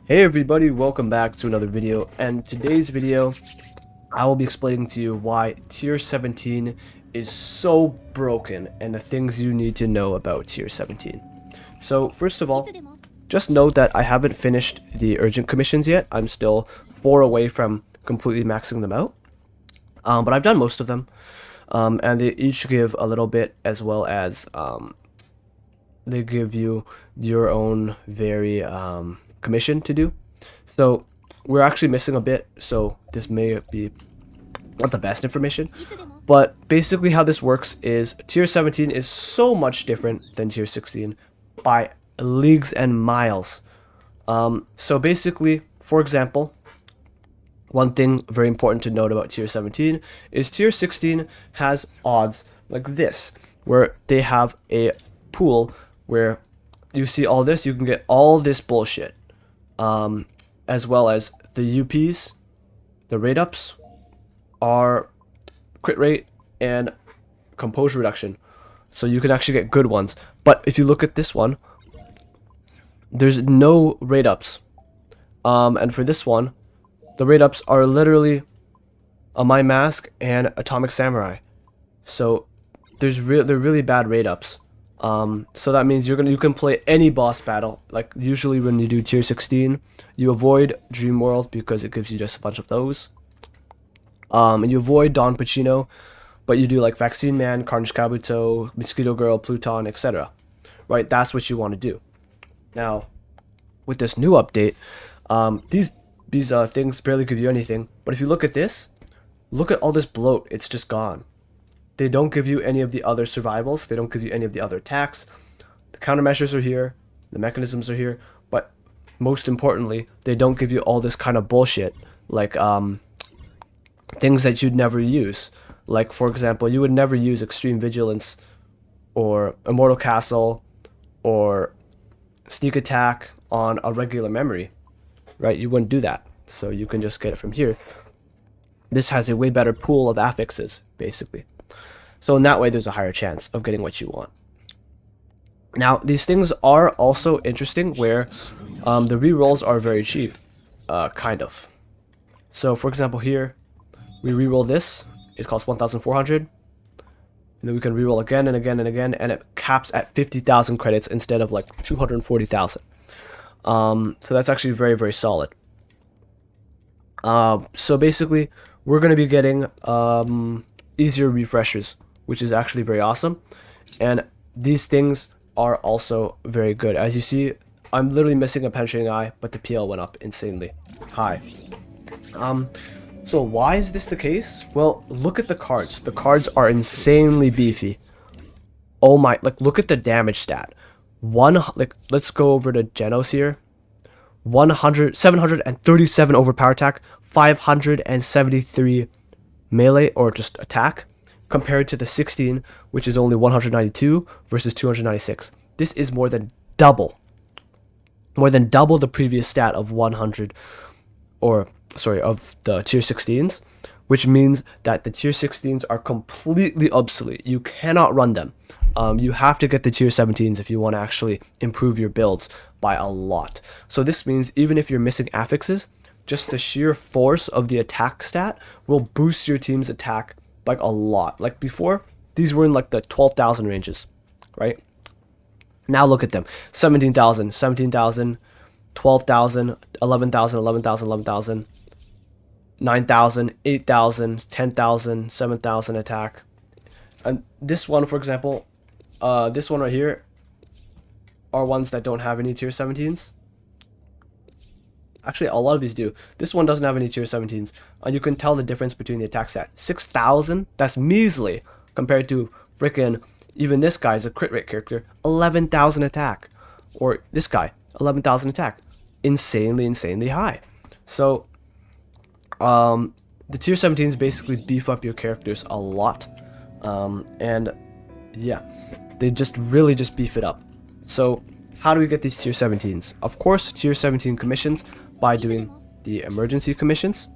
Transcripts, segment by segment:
Hey everybody, welcome back to another video, and today's video I will be explaining to you why tier 17 is so broken and the things you need to know about tier 17. So first of all, just note that I haven't finished the urgent commissions yet. I'm still 4 away from completely maxing them out, but I've done most of them, and they each give a little bit, as well as they give you your own very commission to do. So we're actually missing a bit, so this may be not the best information. But basically how this works is tier 17 is so much different than tier 16 by leagues and miles. So basically, for example, one thing very important to note about tier 17 is tier 16 has odds like this, where they have a pool where you see all this, you can get all this bullshit, as well as the UPs, the rate ups, are crit rate and composure reduction, so you can actually get good ones. But if you look at this one, there's no rate ups, and for this one, the rate ups are literally a My Mask and Atomic Samurai. So they're really bad rate ups. So that means you can play any boss battle. Like usually when you do tier 16, you avoid Dream World because it gives you just a bunch of those. And you avoid Don Pacino, but you do like Vaccine Man, Carnage Kabuto, Mosquito Girl, Pluton, etc. Right? That's what you want to do. Now, with this new update, these things barely give you anything. But if you look at this, look at all this bloat. It's just gone. They don't give you any of the other survivals. They don't give you any of the other attacks. The countermeasures are here. The mechanisms are here. But most importantly, they don't give you all this kind of bullshit. Like things that you'd never use. Like, for example, you would never use Extreme Vigilance or Immortal Castle or Sneak Attack on a regular memory. Right? You wouldn't do that. So you can just get it from here. This has a way better pool of affixes, basically. So in that way, there's a higher chance of getting what you want. Now, these things are also interesting where the rerolls are very cheap, kind of. So for example, here, we reroll this. It costs 1,400. And then we can reroll again and again and again, and it caps at 50,000 credits instead of like 240,000. So that's actually very, very solid. So basically, we're going to be getting easier refreshers, which is actually very awesome. And these things are also very good. As you see, I'm literally missing a penetrating eye, but the PL went up insanely high. So why is this the case? Well, look at the cards. The cards are insanely beefy. Oh my, like look at the damage stat. Let's go over to Genos here. 737 overpower attack, 573 melee or just attack, compared to the 16, which is only 192 versus 296. This is more than double the previous stat of 100, or sorry, of the tier 16s, which means that the tier 16s are completely obsolete. You cannot run them. You have to get the tier 17s if you want to actually improve your builds by a lot. So this means even if you're missing affixes, just the sheer force of the attack stat will boost your team's attack like a lot. Like before, these were in like the 12,000 ranges, right? Now look at them. 17,000, 17,000, 12,000, 11,000, 11,000, 11,000, 9,000, 8,000, 10,000, 7,000 attack. And this one, for example, this one right here are ones that don't have any tier 17s. Actually, a lot of these do. This one doesn't have any tier 17s. And you can tell the difference between the attack stat. 6,000, that's measly compared to freaking, even this guy's a crit rate character, 11,000 attack. Or this guy, 11,000 attack. Insanely, insanely high. So, the tier 17s basically beef up your characters a lot. And yeah, they just really just beef it up. So, how do we get these tier 17s? Of course, tier 17 commissions by doing the emergency commissions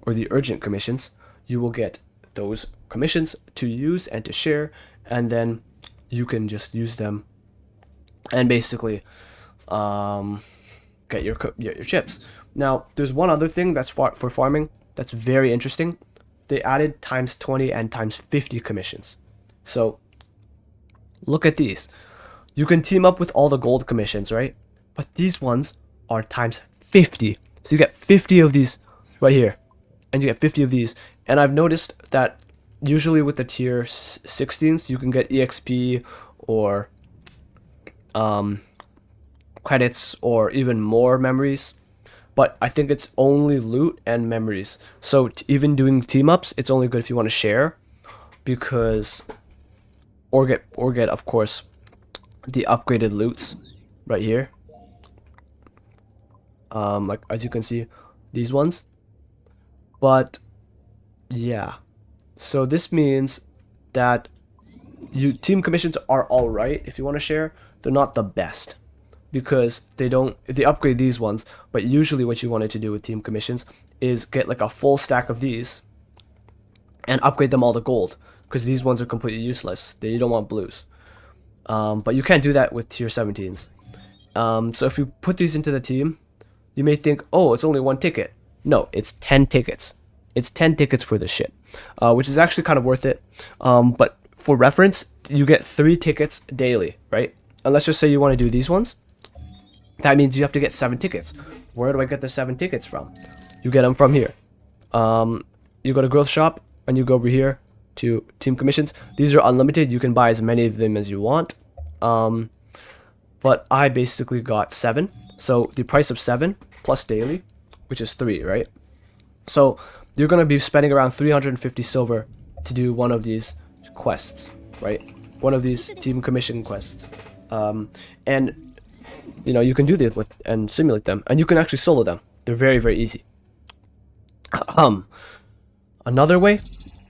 or the urgent commissions. You will get those commissions to use and to share, and then you can just use them and basically get your chips. Now, there's one other thing that's for farming that's very interesting. They added times 20 and times 50 commissions. So, look at these. You can team up with all the gold commissions, right? But these ones are times 50. So you get 50 of these right here. And you get 50 of these. And I've noticed that usually with the tier 16s, you can get EXP or credits or even more memories. But I think it's only loot and memories. So even doing team ups, it's only good if you want to share, because or get of course the upgraded loots right here. Like as you can see, these ones. But yeah, so this means that team commissions are all right if you want to share. They're not the best, because they upgrade these ones, but usually what you wanted to do with team commissions is get like a full stack of these and upgrade them all to gold, because these ones are completely useless. You don't want blues. But you can't do that with tier 17s. So if you put these into the team, you may think, oh, it's only one ticket. No, it's 10 tickets. It's 10 tickets for this shit, which is actually kind of worth it. But for reference, you get 3 tickets daily, right? And let's just say you want to do these ones. That means you have to get 7 tickets. Where do I get the 7 tickets from? You get them from here. You go to growth shop and you go over here to team commissions. These are unlimited. You can buy as many of them as you want. But I basically got 7. So the price of 7 plus daily, which is 3, right? So you're going to be spending around 350 silver to do one of these quests, right? One of these team commission quests. And you know, you can do this and simulate them, and you can actually solo them. They're very, very easy. Another way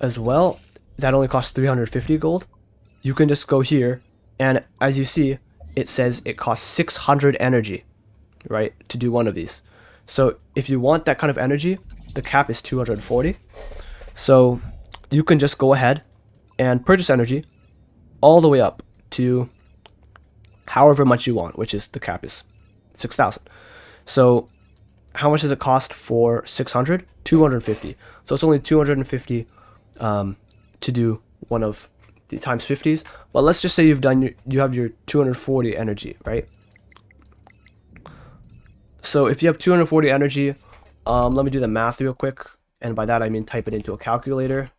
as well, that only costs 350 gold. You can just go here, and as you see, it says it costs 600 energy, right, to do one of these. So if you want that kind of energy, the cap is 240. So you can just go ahead and purchase energy all the way up to however much you want, which is the cap is 6,000. So how much does it cost for 600? 250. So it's only 250 to do one of the times 50s. But let's just say you have your 240 energy, right? So if you have 240 energy, let me do the math real quick, and by that I mean type it into a calculator.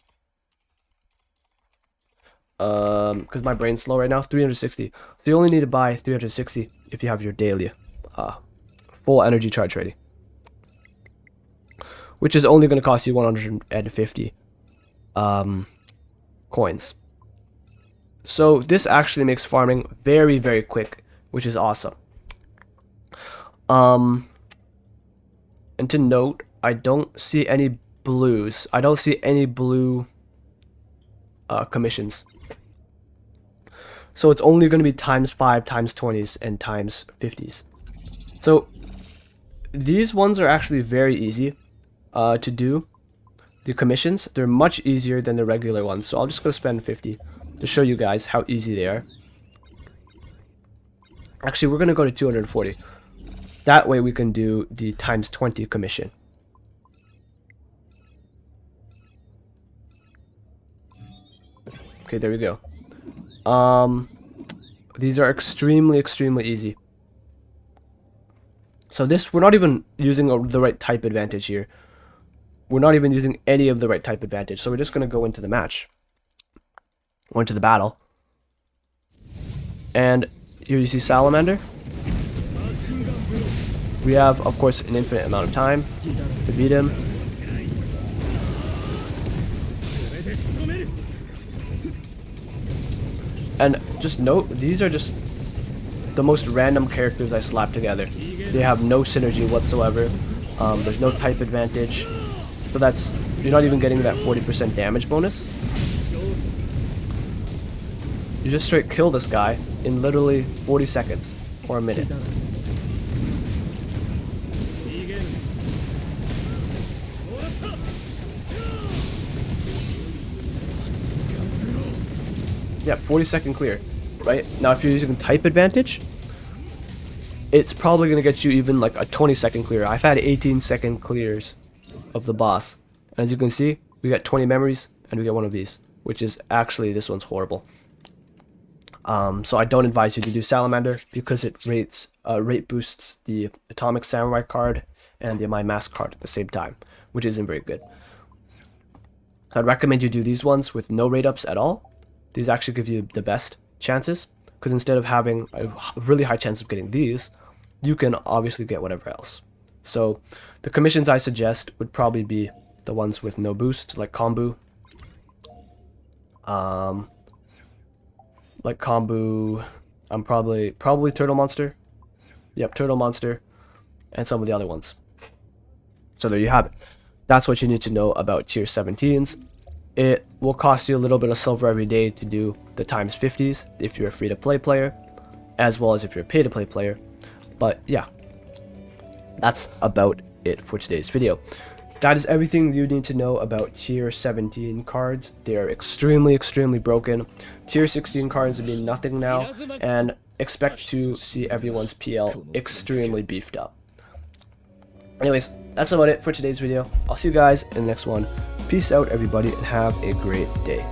Because my brain's slow right now. 360. So you only need to buy 360 if you have your daily full energy charge ready, which is only going to cost you 150 coins. So this actually makes farming very, very quick, which is awesome. And to note, I don't see any blues. I don't see any blue commissions. So it's only going to be times 5, times 20s, and times 50s. So these ones are actually very easy to do. The commissions, they're much easier than the regular ones. So I'll just go spend 50 to show you guys how easy they are. Actually, we're going to go to 240. That way we can do the times 20 commission. Okay, there we go. These are extremely, extremely easy. So this, we're not even using the right type advantage here. We're not even using any of the right type advantage. So we're just going to go into the match. Go into the battle. And here you see Salamander. We have, of course, an infinite amount of time to beat him. And just note, these are just the most random characters I slapped together. They have no synergy whatsoever. There's no type advantage. So that's, you're not even getting that 40% damage bonus. You just straight kill this guy in literally 40 seconds or a minute. Yeah, 40-second clear, right? Now if you're using type advantage, it's probably going to get you even like a 20-second clear. I've had 18-second clears of the boss. And as you can see, we got 20 memories and we get one of these, which is actually, this one's horrible. So I don't advise you to do Salamander because it rate boosts the Atomic Samurai card and the My Mask card at the same time, which isn't very good. So I'd recommend you do these ones with no rate ups at all. These actually give you the best chances, because instead of having a really high chance of getting these, you can obviously get whatever else. So the commissions I suggest would probably be the ones with no boost, like Kombu. I'm probably Turtle Monster. Yep, Turtle Monster, and some of the other ones. So there you have it. That's what you need to know about tier 17s. It will cost you a little bit of silver every day to do the times 50s if you're a free-to-play player, as well as if you're a pay-to-play player. But yeah, that's about it for today's video. That is everything you need to know about tier 17 cards. They are extremely, extremely broken. Tier 16 cards mean nothing now, and expect to see everyone's PL extremely beefed up. Anyways, that's about it for today's video. I'll see you guys in the next one. Peace out, everybody, and have a great day.